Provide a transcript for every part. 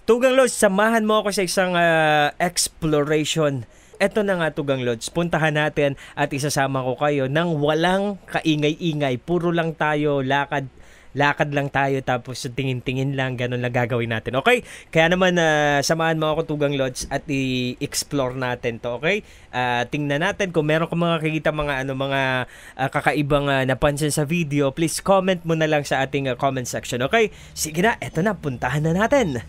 Tugang Lods, samahan mo ako sa isang exploration. Eto na nga, Tugang Lods, puntahan natin at isasama ko kayo nang walang kaingay-ingay. Puro lang tayo, lakad lang tayo, tapos tingin-tingin lang, ganun lang gagawin natin. Okay? Kaya naman, samahan mo ako, Tugang Lods, at i-explore natin to, okay? Tingnan natin kung meron kang makikita mga kakaibang napansin sa video. Please comment mo na lang sa ating comment section, okay? Sige na, eto na, puntahan na natin.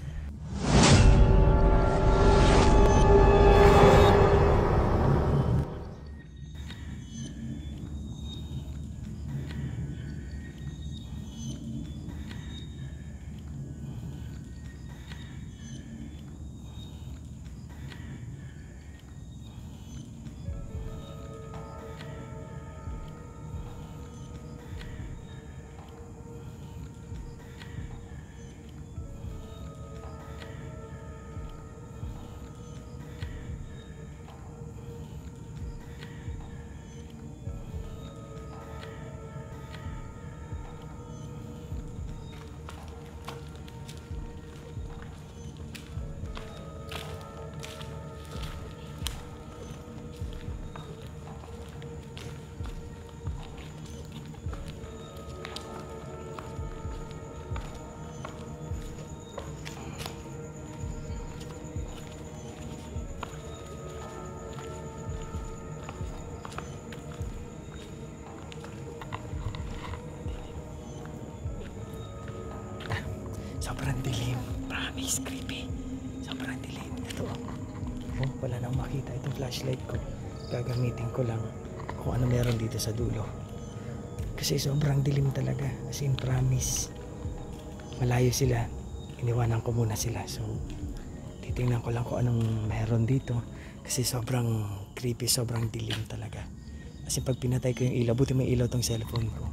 Sobrang dilim. Promise, creepy. Sobrang dilim. Ito. Oh, wala nang makita itong flashlight ko. Gagamitin ko lang kung ano meron dito sa dulo. Kasi sobrang dilim talaga. As in, promise. Malayo sila. Iniwanan ko muna sila. So, titingnan ko lang kung anong meron dito. Kasi sobrang creepy, sobrang dilim talaga. Kasi pag pinatay ko yung ilaw, buti may ilaw tong cellphone ko.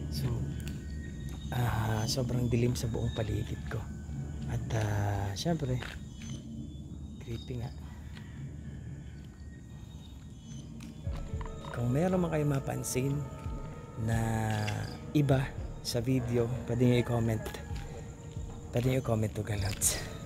So, sobrang dilim sa buong paligid ko. At syempre creepy nga. Kung meron man kayo mapansin na iba sa video, pwede nyo i-comment. Pwede nyo i-comment, Tugang Lods.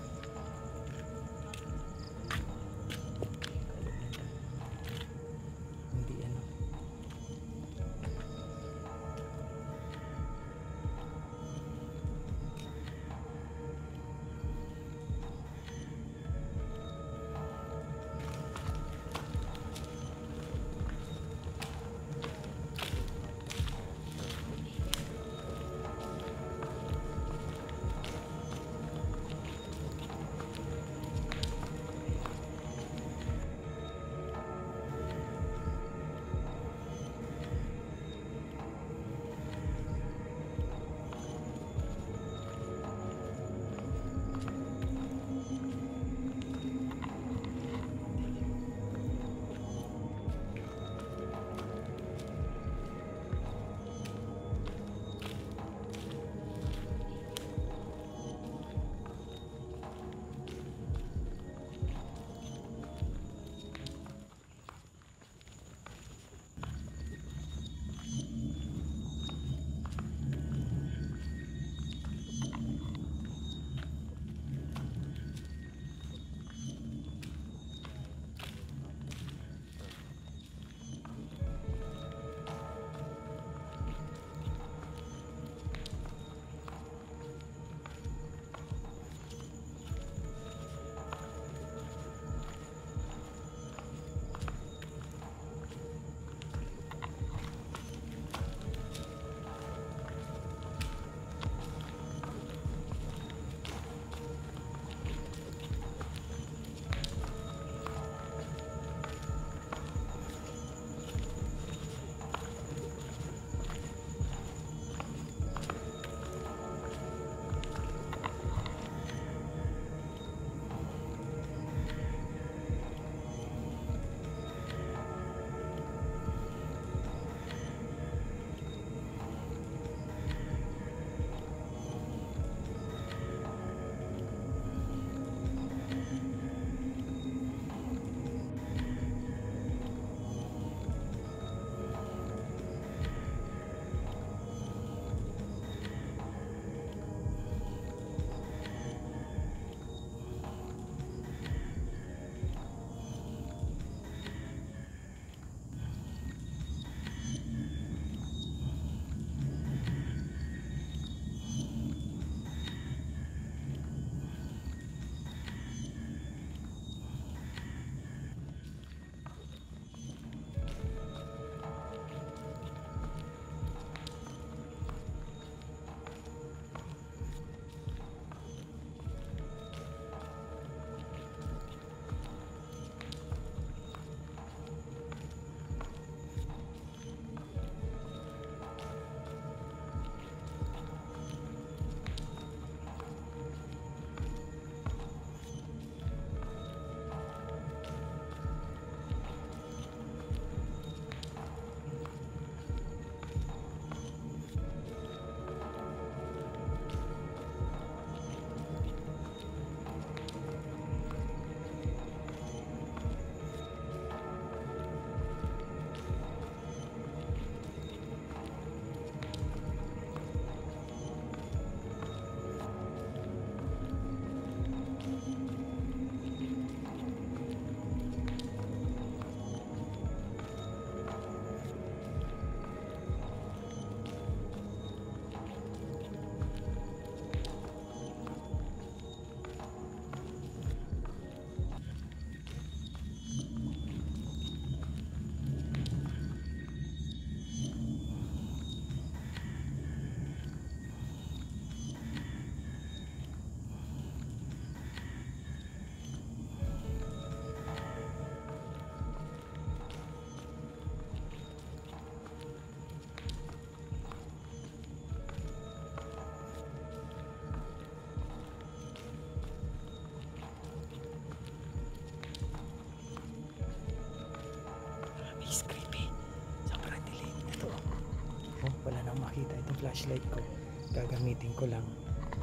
makita itong flashlight ko. Gagamitin ko lang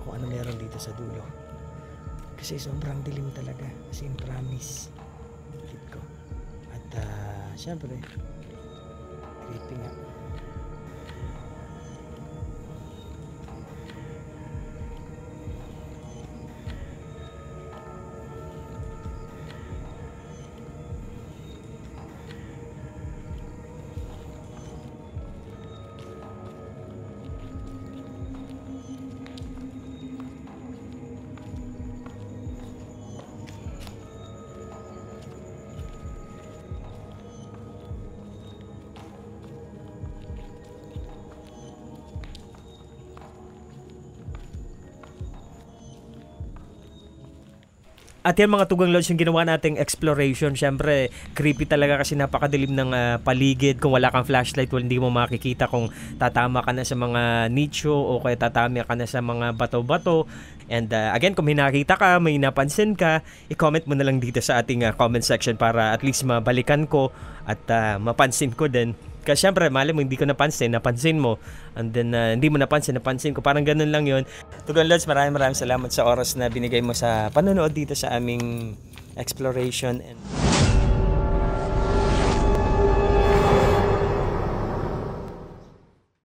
kung ano meron dito sa dulo. Kasi sobrang dilim talaga. As in, promise. Hit ko. At syempre, creepy nga. At yan mga Tugang Lods, yung ginawa nating exploration, syempre creepy talaga kasi napakadilim ng paligid. Kung wala kang flashlight, hindi mo makikita kung tatama ka na sa mga nicho o kaya tatama ka na sa mga bato-bato. And again, kung may nakita ka, may napansin ka, i-comment mo na lang dito sa ating comment section para at least mabalikan ko at mapansin ko din. Kasi syempre, mali mo, hindi ko napansin mo. And then, hindi mo napansin ko. Parang ganun lang yun. Tugang Lods, maraming salamat sa oras na binigay mo sa panonood dito sa aming exploration. And